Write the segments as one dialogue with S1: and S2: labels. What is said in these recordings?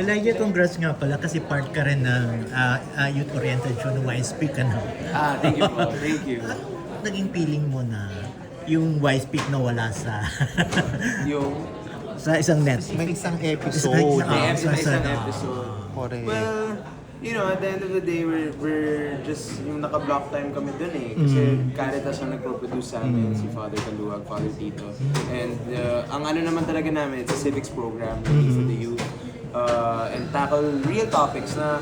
S1: Elijah, congrats nga pala kasi part ka rin ng youth-oriented show ng Y-Speak, ano?
S2: Thank you po. Thank you.
S1: Naging feeling mo na yung Y-Speak na wala sa
S2: Yung
S1: sa isang net.
S3: May isang
S1: May
S3: episode.
S2: isang episode.
S3: Correct.
S2: Well, you know, at the end of the day, we're just, yung naka-block time kami dun eh. Kasi Caritas ang nagpo-produce sa amin, si Father Kaluwag, Father Tito. And ang ano naman talaga namin, it's a civics program for the youth. And tackle real topics na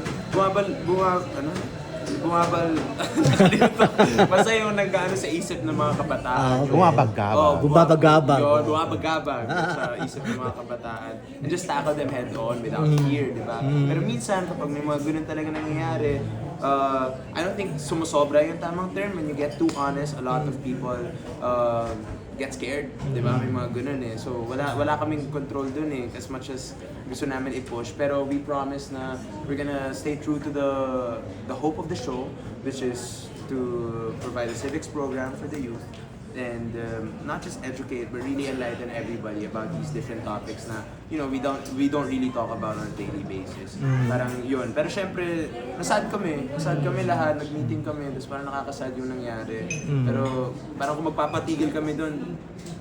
S2: basta yung nag-ano sa isip ng mga kabataan.
S3: Bumabagabag.
S1: Bumabagabag.
S2: Yun, bumabagabag sa isip ng mga kabataan. And just tackle them head on without fear, di ba? Pero minsan, kapag may mga ganun talaga nangyayari, I don't think sumusobra yung tamang term. When you get too honest, a lot of people get scared, di ba? May mga ganun eh. So wala kaming control dun eh, as much as gusto namin i-push. Pero we promise na we're gonna stay true to the hope of the show, which is to provide a civics program for the youth and not just educate but really enlighten everybody about these different topics na you know we don't really talk about on a daily basis. Parang yun. Pero syempre nasad kami lahat, nag-meeting kami, tapos parang nakakasad yung nangyari. Pero parang kung magpapatigil kami doon,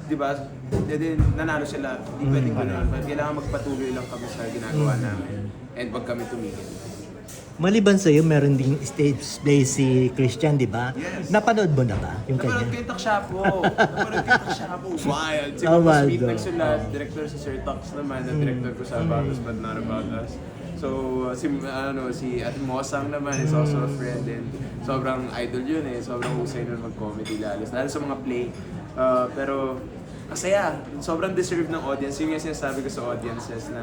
S2: di ba? Then nanalo sila. Hindi pwedeng gano'n. Kailangan magpatuloy lang kami sa ginagawa namin and wag kami tumigil.
S1: Maliban sa'yo, meron ding stage play si Christian, di ba?
S2: Yes.
S1: Napanood mo na ba yung
S2: Napanood
S1: kanya?
S2: ko yung Takshapo. Wild. Si
S1: Oh,
S2: Mama
S1: wild,
S2: Sweet
S1: oh.
S2: nagsulat. Director si Sir Tax naman. Na director ko sa About Us But Not About Us. So, si Ate Mosang naman is also a friend. And sobrang idol yun eh. Sobrang husay nun mag-comedy lalo sa mga play. Pero, masaya. Sobrang deserve ng audience. Yung sinasabi ko sa audiences na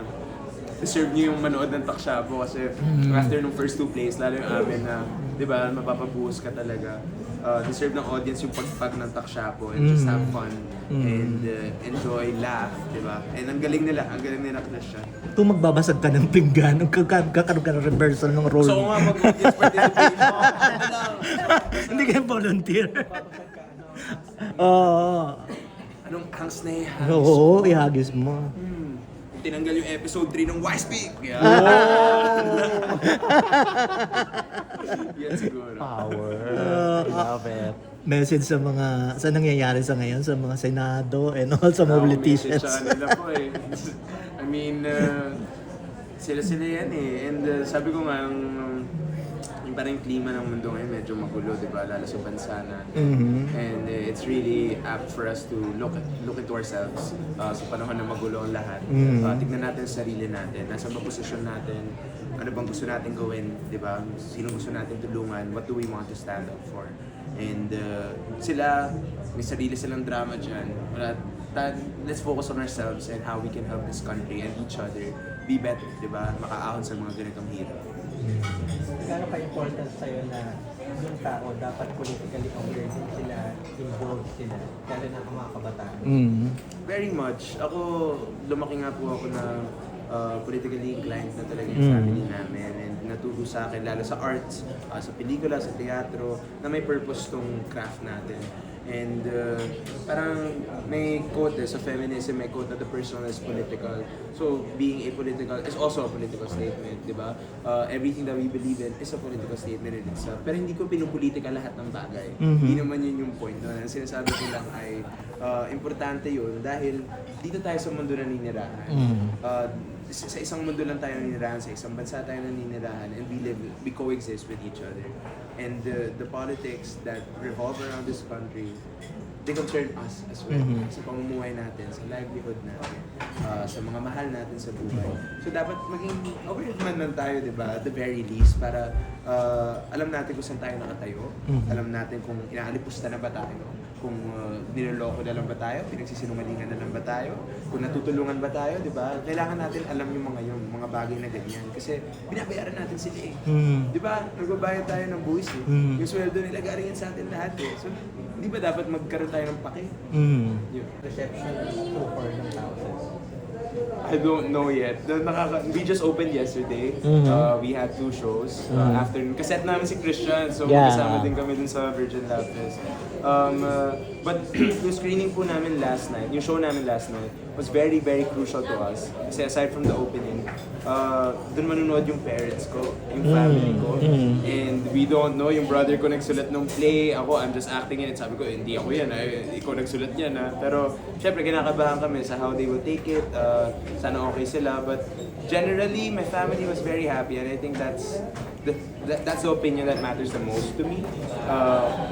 S2: deserve niyo yung manood ng Takshapo kasi after nung first two plays, lalo yung amin na, di ba, mapapabuhos ka talaga. Deserve ng audience yung pagpag ng Takshapo and just have fun and enjoy, laugh, di ba? And ang galing nila Christian.
S1: Kung magbabasag ka ng pinggan, kakaroon ka ng reversal ng role.
S2: So nga, mag-audience participation.
S1: Hindi kayo volunteer. Oo.
S2: Anong hangs na ihagis?
S1: Oo, ihagis mo.
S2: Tinanggal yung episode 3 ng Y-Speak. Yeah. Yan siguro.
S3: Power. Love it.
S1: Message sa nangyayari sa ngayon sa mga senado and all sa mga politicians.
S2: Message sa kanila po eh. I mean, sila yan eh. And sabi ko nga, yung parang klima ng mundo ngayon medyo magulo, di ba? Lalo sa bansa natin. And it's really apt for us to look into ourselves sa panahon na magulo ang lahat. Tignan natin sa sarili natin, nasa ba posisyon natin, ano bang gusto natin gawin, di ba? Sino gusto natin tulungan, what do we want to stand up for? And sila, may sarili silang drama dyan. Let's focus on ourselves and how we can help this country and each other be better, di ba? Makaahon sa mga ganitong hirap.
S4: Gano'n ka-important sa'yo na yung tao dapat politically aware din sila, involved sila, lalo na ang mga kabataan?
S2: Very much. Ako, lumaki nga po ako na politically inclined na talaga yung family namin and naturo sa akin, lalo sa arts, sa pelikula, sa teatro, na may purpose tong craft natin. And parang may quote sa feminism, may quote na the personal is political. So being apolitical is also a political statement, di ba? Everything that we believe in is a political statement in itself. Pero hindi ko pinupolitika lahat ng bagay. Hindi naman yun yung point. No? Ang sinasabi ko lang ay importante yun dahil dito tayo sa mundo naninirahan. Sa isang mundo lang tayo naninirahan, sa isang bansa tayo naninirahan, and we coexist with each other. And the politics that revolve around this country, they concern us as well. Sa pamumuhay natin, sa livelihood natin, sa mga mahal natin sa buhay. So dapat maging aware man lang tayo, di ba? At the very least, para alam natin kung saan tayo nakatayo, alam natin kung inaalipusta na ba tayo, kung niloloko na lang ba tayo, pinagsisinungalingan na lang ba tayo, kung natutulungan ba tayo, di ba? Kailangan natin alam yung mga bagay na ganyan. Kasi binabayaran natin sila eh. Di ba? Nagbabayad tayo ng buwis eh. Yung sweldo nila galing yan sa atin lahat eh. So, di ba dapat magkaroon tayo ng pake? Yun.
S4: Reception so far ng tao.
S2: I don't know yet. We just opened yesterday. We had 2 shows. Afternoon. Kaset namin si Christian. So magkasama din kami dun sa Virgin Lab Fest. But yung screening po namin last night, yung show namin last night, was very, very crucial to us. Kasi aside from the opening, dun manunood yung parents ko, yung family ko. And we don't know, yung brother ko nagsulat ng play, ako, I'm just acting in it. Sabi ko, hindi ako yan, ikaw nagsulat yan. Pero, syempre, kinakabahan kami sa how they will take it, sana okay sila. But generally, my family was very happy and I think that's the opinion that matters the most to me.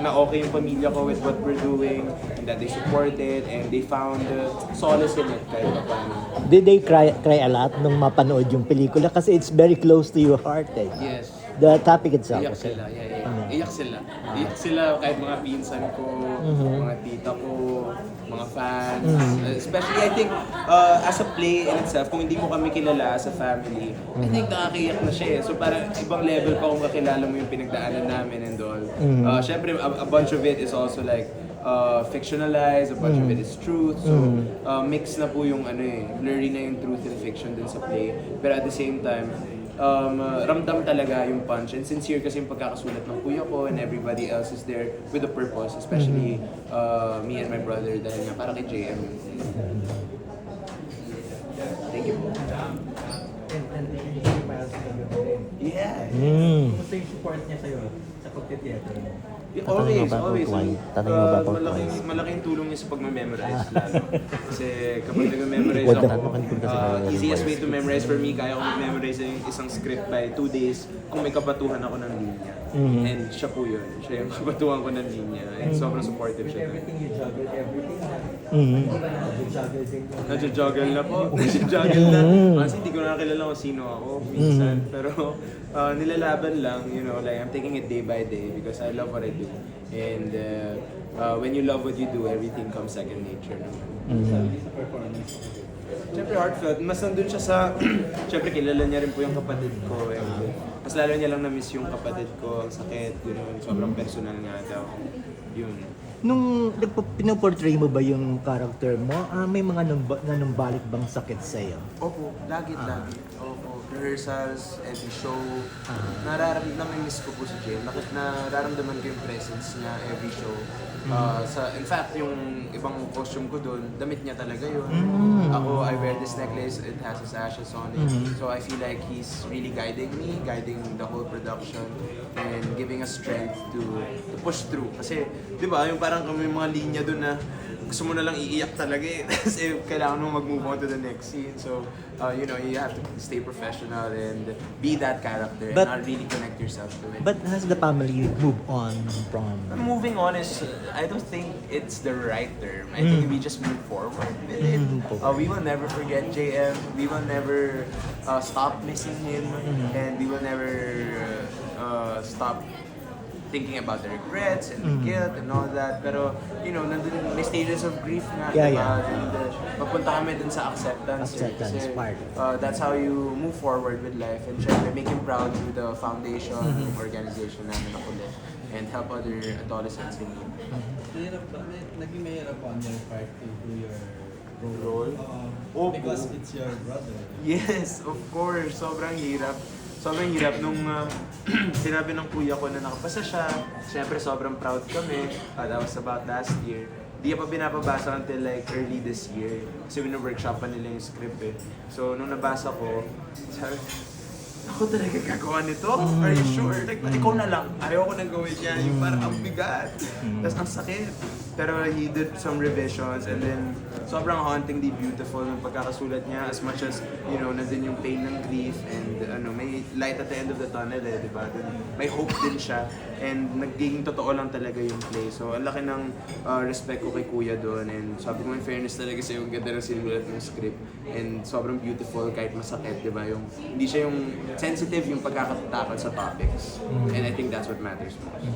S2: Na okay yung pamilya ko with what we're doing and that they supported and they found solace in it kahit pa paano.
S5: Did they cry a lot nung mapanood yung pelikula? Kasi it's very close to your heart eh.
S2: Yes.
S5: The topic itself.
S2: Iyak sila, Iyak sila. Iyak sila kahit mga pinsan ko, mga tita ko, mga fans. Especially I think as a play in itself, kung hindi mo kami kilala as a family, I think nakakaiyak na siya eh. So parang ibang level pa kung kakilala mo yung pinagdaanan namin and all. Syempre a bunch of it is also like fictionalized, a bunch of it is truth. So mix na po yung blurry na yung truth and fiction din sa play. Pero at the same time, ramdam talaga yung punch and sincere kasi yung pagkakasulat ng kuya ko and everybody else is there with a purpose, especially me and my brother dahil nga para kay JM. Thank you po.
S4: And hindi pa sa gabi.
S2: Yeah.
S4: Kumusta yung support niya sa'yo sa pagtitheater mo?
S2: Always,
S5: Tanong mo ba
S2: always.
S5: about wine? Tanong mo ba about wine?
S2: Malaking tulong niya sa pagme-memorize lalo. Kasi kapag nag-memorize
S5: Wala,
S2: ako,
S5: makikita kasi ng
S2: easiest way to memorize for me, kaya ko mag-memorize yung isang script by 2 days kung may kabatuhan ako ng linya. And siya po yun. Siya yung kabatuhan ko ng linya. And sobrang supportive
S4: With
S2: siya.
S4: everything you juggle, everything na. Hindi ba na-juggle din yung...
S2: Nadja-juggle na po. Nadja-juggle na. Kasi hindi ko nakakilala kung sino ako minsan. Pero nilalaban lang, like I'm taking it day by day because I love what I do. And when you love what you do, everything comes second nature.
S4: Sabi sa performance.
S2: Siyempre heartfelt. Mas nandun siya sa... Siyempre kilala niya rin po yung kapatid ko. And, mas lalo niya lang na-miss yung kapatid ko. Ang sakit, sobrang personal nga daw. Yun.
S5: Nung pinoportray mo ba yung character mo, may mga nanumbalik bang sakit sa'yo?
S2: Opo, lagi. Opo, rehearsals, every show. Nami-miss ko po si Jay. Nararamdaman ko yung presence niya every show. In fact, yung ibang costume ko doon, damit niya talaga yun. Ako, I wear this necklace, it has his ashes on it. So I feel like he's really guiding me, guiding the whole production, and giving us strength to push through. Kasi, di ba, yung parang kami mga linya doon na gusto mo na lang iiyak talaga eh. Kasi kailangan mo mag-move on to the next scene. So, you have to stay professional and be that character
S5: But-
S2: and not really connect yourself to it.
S5: But has the family moved on from...
S2: Moving on is, I don't think it's the right term. I think we just move forward with it. We will never forget JM. We will never stop missing him. And we will never stop thinking about the regrets and the guilt and all that. Pero, nandun may stages of grief nga.
S5: Yeah,
S2: diba?
S5: yeah.
S2: And magpunta kami dun sa acceptance.
S5: Acceptance,
S2: Kasi,
S5: part.
S2: that's how you move forward with life. And syempre, make him proud through the foundation, organization namin na kulit. And help other adolescents in need.
S6: Naging mahirap on your part to do your
S2: Role?
S6: role. Because it's your brother.
S2: Yes, of course. Sobrang hirap. Sobrang hirap nung sinabi ng kuya ko na nakapasa siya. Siyempre, sobrang proud kami. That was about last year. Di pa pinapabasa until like early this year. Kasi wino-workshop pa nila yung script eh. So, nung nabasa ko, sabi, ako talaga gagawa nito? Are you sure? Like, ikaw na lang. Ayaw ko nang gawin yan. Yung parang ang bigat. Tapos ang sakit. Pero he did some revisions and then sobrang hauntingly beautiful ng pagkakasulat niya as much as, nandun yung pain ng grief and may light at the end of the tunnel eh, di ba? May hope din siya and nagiging totoo lang talaga yung play. So, ang laki ng respect ko kay kuya doon and sabi ko in fairness talaga sa'yo, ang ganda ng sinulat ng script and sobrang beautiful kahit masakit, di ba? Hindi siya yung sensitive yung pagkakatakot sa topics and I think that's what matters most.